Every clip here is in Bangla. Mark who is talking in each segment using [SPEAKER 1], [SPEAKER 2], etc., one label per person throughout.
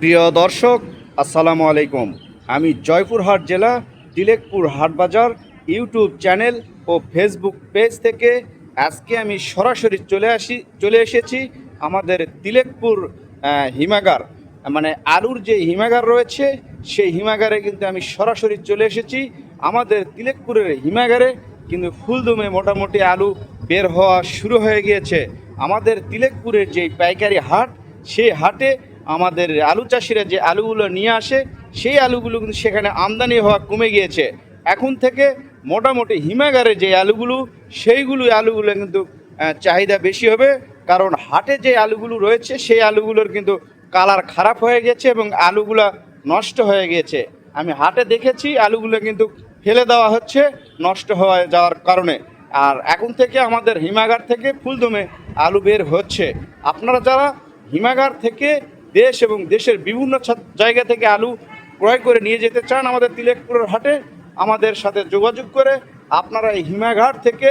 [SPEAKER 1] প্রিয় দর্শক, আসসালামু আলাইকুম। আমি জয়পুরহাট জেলা তিলেকপুর হাটবাজার ইউটিউব চ্যানেল ও ফেসবুক পেজ থেকে আজকে আমি সরাসরি চলে এসেছি আমাদের তিলেকপুর হিমাগার, মানে আলুর যে হিমাগার রয়েছে সেই হিমাগারে কিন্তু আমি সরাসরি চলে এসেছি। আমাদের তিলেকপুরের হিমাগারে কিন্তু ফুলদমে মোটামুটি আলু বের হওয়া শুরু হয়ে গিয়েছে। আমাদের তিলেকপুরের যে পাইকারি হাট, সেই হাটে আমাদের আলু চাষিরা যে আলুগুলো নিয়ে আসে সেই আলুগুলো কিন্তু সেখানে আমদানি হওয়া কমে গিয়েছে। এখন থেকে মোটামুটি হিমাগারে যে আলুগুলো সেইগুলো আলুগুলো কিন্তু চাহিদা বেশি হবে, কারণ হাটে যে আলুগুলো রয়েছে সেই আলুগুলোর কিন্তু কালার খারাপ হয়ে গেছে এবং আলুগুলা নষ্ট হয়ে গিয়েছে। আমি হাটে দেখেছি আলুগুলো কিন্তু ফেলে দেওয়া হচ্ছে নষ্ট হয়ে যাওয়ার কারণে। আর এখন থেকে আমাদের হিমাগার থেকে ফুলদমে আলু বের হচ্ছে। আপনারা যারা হিমাগার থেকে দেশ এবং দেশের বিভিন্ন জায়গা থেকে আলু ক্রয় করে নিয়ে যেতে চান আমাদের তিলেকপুরের হাটে, আমাদের সাথে যোগাযোগ করে আপনারা এই হিমাগার থেকে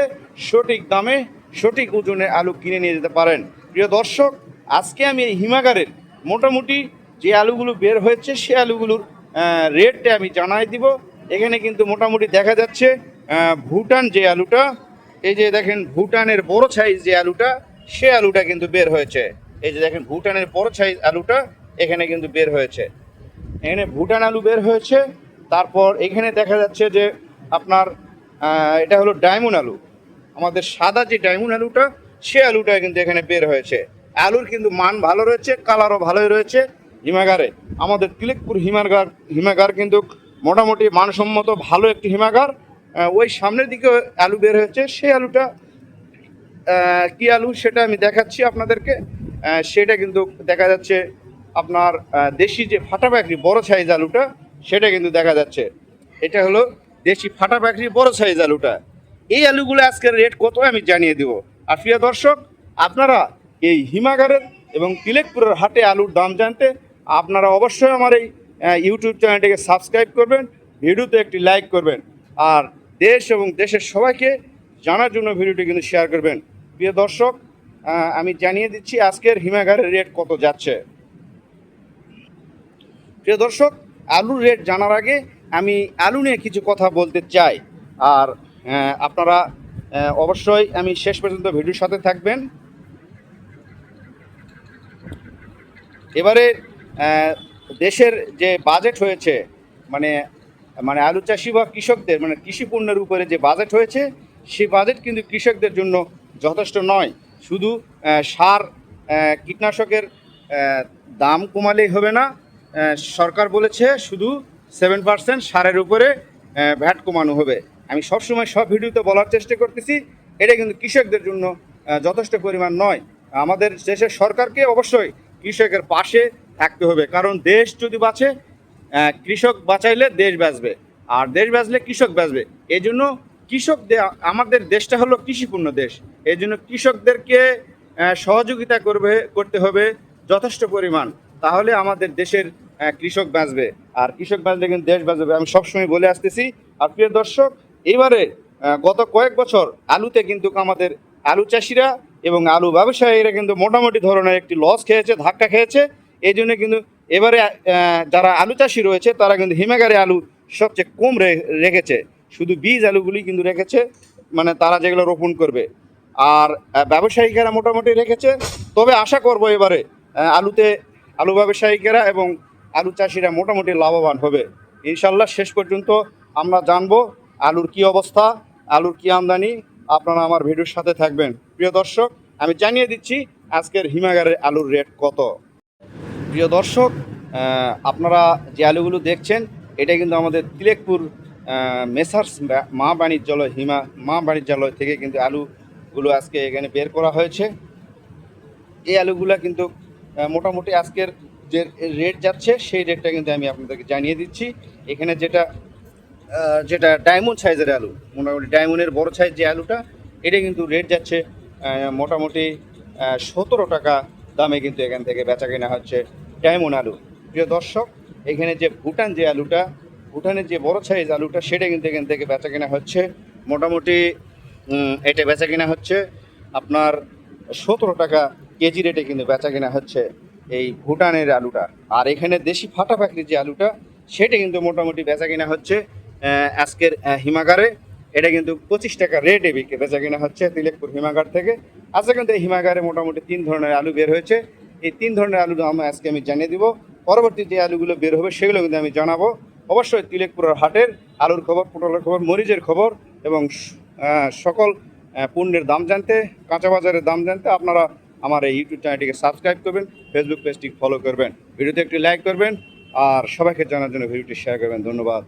[SPEAKER 1] সঠিক দামে সঠিক ওজনে আলু কিনে নিয়ে যেতে পারেন। প্রিয় দর্শক, আজকে আমি এই হিমাগারের মোটামুটি যে আলুগুলো বের হয়েছে সেই আলুগুলোর রেটটা আমি জানাই দিব। এখানে কিন্তু মোটামুটি দেখা যাচ্ছে ভুটান যে আলুটা, এই যে দেখেন ভুটানের বড় সাইজ যে আলুটা, সে আলুটা কিন্তু বের হয়েছে। এই যে দেখেন ভুটানের বড় সাইজ আলুটা এখানে কিন্তু বের হয়েছে। এখানে ভুটান আলু বের হয়েছে। তারপর এখানে দেখা যাচ্ছে যে আপনার এটা হলো ডায়মন্ড আলু, আমাদের সাদা যে ডায়মন্ড আলুটা সে আলুটা কিন্তু এখানে বের হয়েছে। আলুর কিন্তু মান ভালো রয়েছে, কালারও ভালোই রয়েছে। হিমাগারে আমাদের তিলেকপুর হিমাগার কিন্তু মোটামুটি মানসম্মত ভালো একটি হিমাগার। ওই সামনের দিকে আলু বের হয়েছে, সেই আলুটা কি আলু সেটা আমি দেখাচ্ছি আপনাদেরকে। সেটা কিন্তু দেখা যাচ্ছে আপনার দেশি যে ফাটা পাকড়ি বড় সাইজ আলুটা, সেটা কিন্তু দেখা যাচ্ছে। এটা হলো দেশি ফাটা পাকড়ি বড় সাইজ আলুটা। এই আলুগুলো আজকের রেট কত আমি জানিয়ে দেব। আর প্রিয় দর্শক, আপনারা এই হিমাগারের এবং তিলেকপুরের হাটে আলুর দাম জানতে আপনারা অবশ্যই আমার এই ইউটিউব চ্যানেলটিকে সাবস্ক্রাইব করবেন, ভিডিওতে একটি লাইক করবেন, আর দেশ এবং দেশের সবাইকে জানার জন্য ভিডিওটি কিন্তু শেয়ার করবেন। প্রিয় দর্শক, আমি জানিয়ে দিচ্ছি আজকের হিমাগারের রেট কত যাচ্ছে। প্রিয় দর্শক, আলুর রেট জানার আগে আমি আলু নিয়ে কিছু কথা বলতে চাই। আর আপনারা অবশ্যই আমি শেষ পর্যন্ত ভিডিওর সাথে থাকবেন। এবারে দেশের যে বাজেট হয়েছে, মানে মানে আলু চাষি বা কৃষকদের, মানে কৃষি পণ্যের উপরে যে বাজেট হয়েছে, সেই বাজেট কিন্তু কৃষকদের জন্য যথেষ্ট নয়। শুধু সার কীটনাশকের দাম কমালেই হবে না। সরকার বলেছে শুধু 7% সারের উপরে ভ্যাট কমানো হবে। আমি সবসময় সব ভিডিওতে বলার চেষ্টা করতেছি, এটা কিন্তু কৃষকদের জন্য যথেষ্ট পরিমাণ নয়। আমাদের দেশের সরকারকে অবশ্যই কৃষকের পাশে থাকতে হবে, কারণ দেশ যদি বাঁচে, কৃষক বাঁচাইলে দেশ বাঁচবে, আর দেশ বাঁচলে কৃষক বাঁচবে। এই জন্য আমাদের দেশটা হলো কৃষিপূর্ণ দেশ। এই জন্য কৃষকদেরকে সহযোগিতা করতে হবে যথেষ্ট পরিমাণ, তাহলে আমাদের দেশের কৃষক বাঁচবে, আর কৃষক বাঁচলে কিন্তু দেশ বাঁচবে। আমি সবসময় বলে আসতেছি। আর প্রিয় দর্শক, এবারে গত কয়েক বছর আলুতে কিন্তু আমাদের আলু চাষিরা এবং আলু ব্যবসায়ীরা কিন্তু মোটামুটি ধরনের একটি লস খেয়েছে, ধাক্কা খেয়েছে। এই জন্য কিন্তু এবারে যারা আলু চাষি রয়েছে তারা কিন্তু হিমাগারে আলু সবচেয়ে কম রেখেছে, শুধু বীজ আলুগুলি কিন্তু রেখেছে, মানে তারা যেগুলো রোপণ করবে। আর ব্যবসায়িকেরা মোটামুটি রেখেছে। তবে আশা করব এবারে আলু ব্যবসায়িকেরা এবং আলু চাষিরা মোটামুটি লাভবান হবে ইনশাল্লাহ। শেষ পর্যন্ত আমরা জানবো আলুর কি অবস্থা, আলুর কি আমদানি। আপনারা আমার ভিডিওর সাথে থাকবেন। প্রিয় দর্শক, আমি জানিয়ে দিচ্ছি আজকের হিমাগারের আলুর রেট কত। প্রিয় দর্শক, আপনারা যে আলুগুলো দেখছেন এটা কিন্তু আমাদের তিলেকপুর মেসার্স মা বাণিজ্যালয় থেকে কিন্তু আলুগুলো আজকে এখানে বের করা হয়েছে। এই আলুগুলো কিন্তু মোটামুটি আজকের যে রেট যাচ্ছে সেই রেটটা কিন্তু আমি আপনাদেরকে জানিয়ে দিচ্ছি। এখানে যেটা ডায়মন্ড সাইজের আলু, মোটামুটি ডায়মন্ডের বড় সাইজ যে আলুটা, এটা কিন্তু রেট যাচ্ছে মোটামুটি 17 টাকা দামে কিন্তু এখান থেকে বেচা কেনা হচ্ছে ডায়মন্ড আলু। প্রিয় দর্শক, এখানে যে ভুটানের যে বড় সাইজ আলুটা, সেটা কিন্তু এখান থেকে বেচা কেনা হচ্ছে মোটামুটি এটা বেচা কেনা হচ্ছে আপনার 17 টাকা কেজি রেটে কিন্তু বেচা কেনা হচ্ছে। এই ভুটানের আলুটা। আর এখানে দেশি ফাটা পাখির যে আলুটা সেটা কিন্তু মোটামুটি বেচা কিনা হচ্ছে আজকের হিমাগারে। এটা কিন্তু 25 টাকা রেটে বেচা কিনা হচ্ছে তিলেকপুর হিমাগার থেকে। আজকে কিন্তু এই হিমাগারে মোটামুটি 3 ধরনের আলু বের হয়েছে। এই 3 ধরনের আলু আজকে আমি জানিয়ে দিব। পরবর্তী যে আলুগুলো বের হবে সেগুলো কিন্তু আমি জানাবো। অবশ্যই তিলেকপুরের হাটের আলুর খবর, পটলের খবর, মরিচের খবর এবং সকল পণ্যের দাম জানতে, কাঁচা বাজারের দাম জানতে আপনারা আমার এই ইউটিউব চ্যানেলটিকে সাবস্ক্রাইব করবেন, ফেসবুক পেজটি ফলো করবেন, ভিডিওতে একটি লাইক করবেন আর সবাইকে জানার জন্য ভিডিওটি শেয়ার করবেন। ধন্যবাদ।